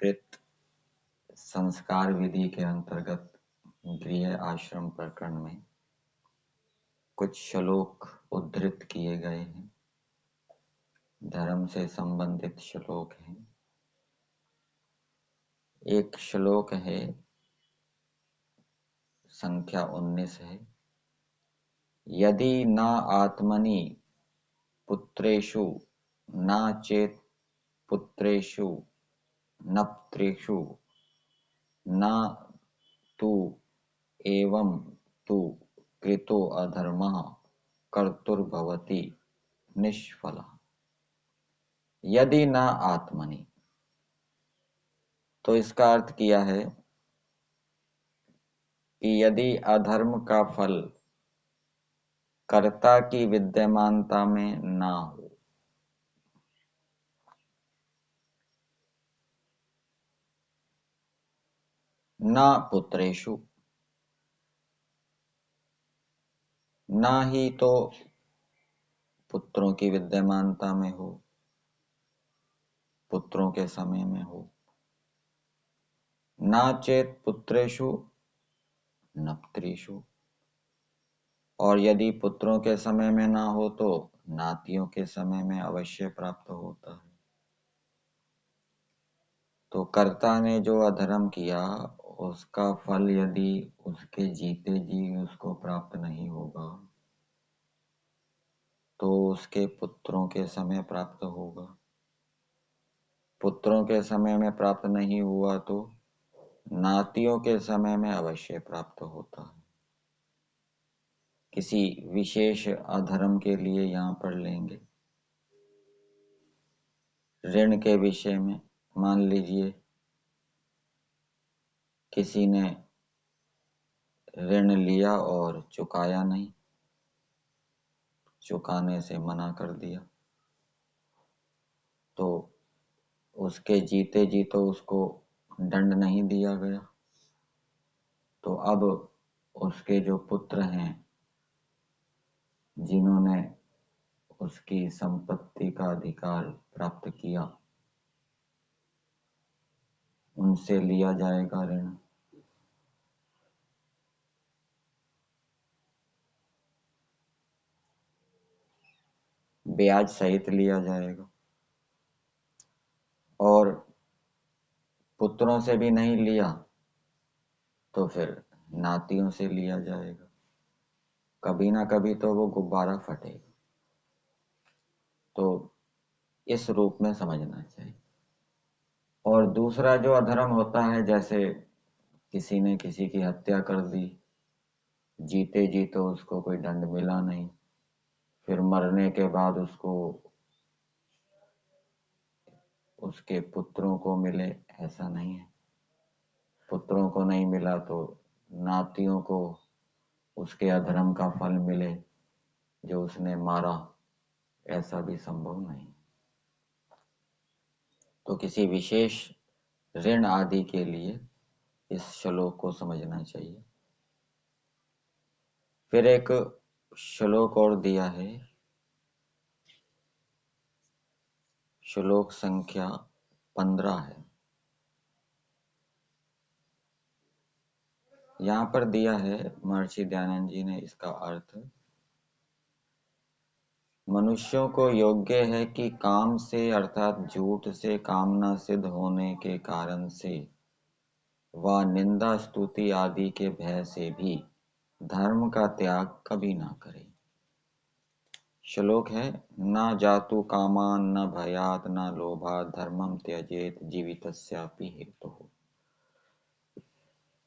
विस्तृत संस्कार विधि के अंतर्गत गृह आश्रम प्रकरण में कुछ श्लोक उद्धृत किए गए हैं। धर्म से संबंधित श्लोक हैं। एक श्लोक है, संख्या 19 है। यदि न आत्मनि पुत्रेषु न चेत पुत्रेषु नप्त्रेषु न तु एवं तु कृतो अधर्मः कर्तुर्भवति निष्फलः। यदि न आत्मनि, तो इसका अर्थ किया है कि यदि अधर्म का फल कर्ता की विद्यमानता में ना हो, न पुत्रेषु, ना ही तो पुत्रों की विद्यमानता में हो, पुत्रों के समय में हो, ना चेत पुत्रेषु नप्त्रेषु, और यदि पुत्रों के समय में ना हो तो नातियों के समय में अवश्य प्राप्त होता है। तो कर्ता ने जो अधर्म किया उसका फल यदि उसके जीते जी उसको प्राप्त नहीं होगा तो उसके पुत्रों के समय प्राप्त होगा। पुत्रों के समय में प्राप्त नहीं हुआ तो नातियों के समय में अवश्य प्राप्त होता है। किसी विशेष अधर्म के लिए यहाँ पर लेंगे। ऋण के विषय में मान लीजिए किसी ने ऋण लिया और चुकाया नहीं, चुकाने से मना कर दिया, तो उसके जीते जी तो उसको दंड नहीं दिया गया, तो अब उसके जो पुत्र हैं जिन्होंने उसकी संपत्ति का अधिकार प्राप्त किया उनसे लिया जाएगा ऋण। ब्याज सहित लिया जाएगा और पुत्रों से भी नहीं लिया तो फिर नातियों से लिया जाएगा। कभी ना कभी तो वो गुब्बारा फटेगा। तो इस रूप में समझना चाहिए। और दूसरा जो अधर्म होता है, जैसे किसी ने किसी की हत्या कर दी, जीते जी तो उसको कोई दंड मिला नहीं, फिर मरने के बाद उसको उसके पुत्रों को मिले, ऐसा नहीं है। पुत्रों को नहीं मिला तो नातियों को उसके अधर्म का फल मिले जो उसने मारा, ऐसा भी संभव नहीं। तो किसी विशेष ऋण आदि के लिए इस श्लोक को समझना चाहिए। फिर एक श्लोक और दिया है, श्लोक संख्या 15 है। यहाँ पर दिया है, महर्षि दयानंद जी ने इसका अर्थ, मनुष्यों को योग्य है कि काम से अर्थात झूठ से कामना सिद्ध होने के कारण से व निंदा स्तुति आदि के भय से भी धर्म का त्याग कभी ना करे। श्लोक है, न जातु कामान न भयात न लोभात धर्मम त्यजेत जीवितस्यापि हेतुः।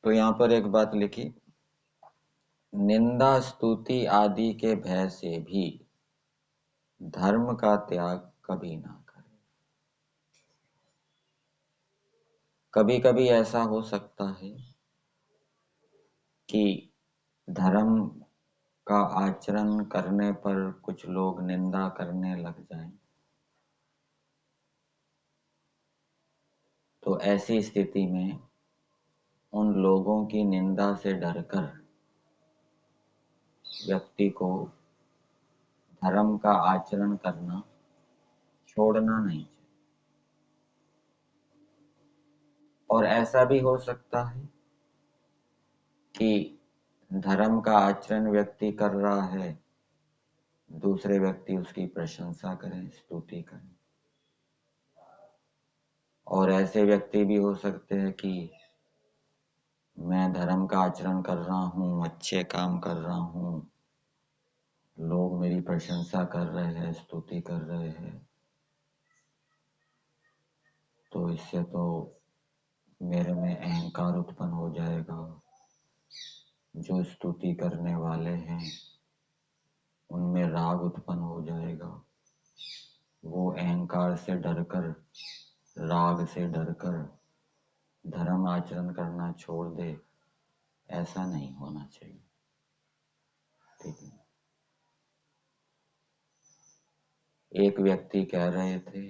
तो यहाँ पर एक बात लिखी, निंदा स्तुति आदि के भय से भी धर्म का त्याग कभी ना करे। कभी कभी ऐसा हो सकता है कि धर्म का आचरण करने पर कुछ लोग निंदा करने लग जाएं, तो ऐसी स्थिति में उन लोगों की निंदा से डरकर व्यक्ति को धर्म का आचरण करना छोड़ना नहीं चाहिए। और ऐसा भी हो सकता है कि धर्म का आचरण व्यक्ति कर रहा है, दूसरे व्यक्ति उसकी प्रशंसा करें, स्तुति करें। और ऐसे व्यक्ति भी हो सकते हैं कि मैं धर्म का आचरण कर रहा हूँ, अच्छे काम कर रहा हूँ, लोग मेरी प्रशंसा कर रहे हैं, स्तुति कर रहे हैं, तो इससे तो मेरे में अहंकार उत्पन्न हो जाएगा। जो स्तुति करने वाले हैं उनमें राग उत्पन्न हो जाएगा। वो अहंकार से डरकर, राग से डरकर धर्म आचरण करना छोड़ दे। ऐसा नहीं होना चाहिए। ठीक है। एक व्यक्ति कह रहे थे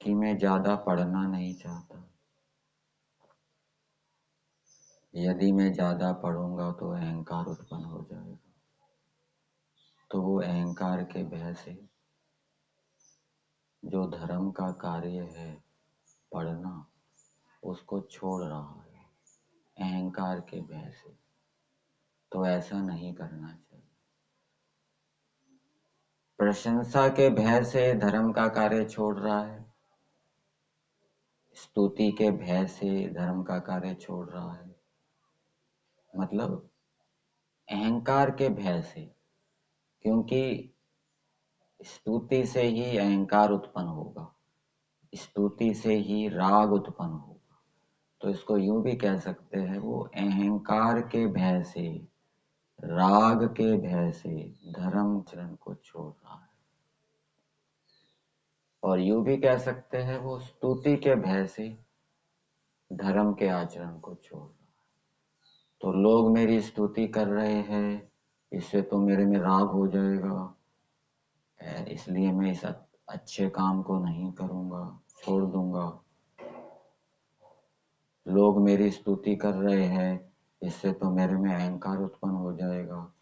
कि मैं ज्यादा पढ़ना नहीं चाहता, यदि मैं ज्यादा पढ़ूंगा तो अहंकार उत्पन्न हो जाएगा। तो वो अहंकार के भय से जो धर्म का कार्य है पढ़ना, उसको छोड़ रहा है, अहंकार के भय से। तो ऐसा नहीं करना चाहिए। प्रशंसा के भय से धर्म का कार्य छोड़ रहा है, स्तुति के भय से धर्म का कार्य छोड़ रहा है, मतलब अहंकार के भय से। क्योंकि स्तुति से ही अहंकार उत्पन्न होगा, स्तुति से ही राग उत्पन्न होगा। तो इसको यूं भी कह सकते हैं, वो अहंकार के भय से, राग के भय से धर्म आचरण को छोड़ रहा है। और यूं भी कह सकते हैं, वो स्तुति के भय से धर्म के आचरण को छोड़ रहा है। तो लोग मेरी स्तुति कर रहे हैं, इससे तो मेरे में राग हो जाएगा, इसलिए मैं इस अच्छे काम को नहीं करूंगा, छोड़ दूंगा। लोग मेरी स्तुति कर रहे हैं, इससे तो मेरे में अहंकार उत्पन्न हो जाएगा,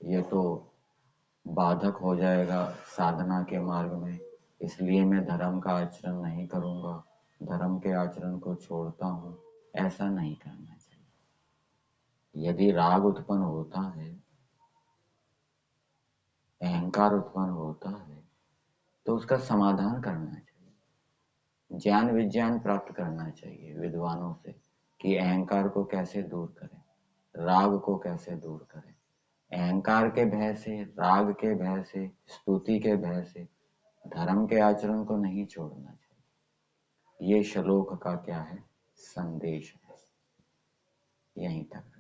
ये तो बाधक हो जाएगा साधना के मार्ग में, इसलिए मैं धर्म का आचरण नहीं करूंगा, धर्म के आचरण को छोड़ता हूँ। ऐसा नहीं करना चाहिए। यदि राग उत्पन्न होता है, अहंकार उत्पन्न होता है, तो उसका समाधान करना चाहिए। ज्ञान विज्ञान प्राप्त करना चाहिए विद्वानों से कि अहंकार को कैसे दूर करें, राग को कैसे दूर करें। अहंकार के भय से, राग के भय से, स्तुति के भय से धर्म के आचरण को नहीं छोड़ना चाहिए। ये श्लोक का क्या है, संदेश है। यहीं तक।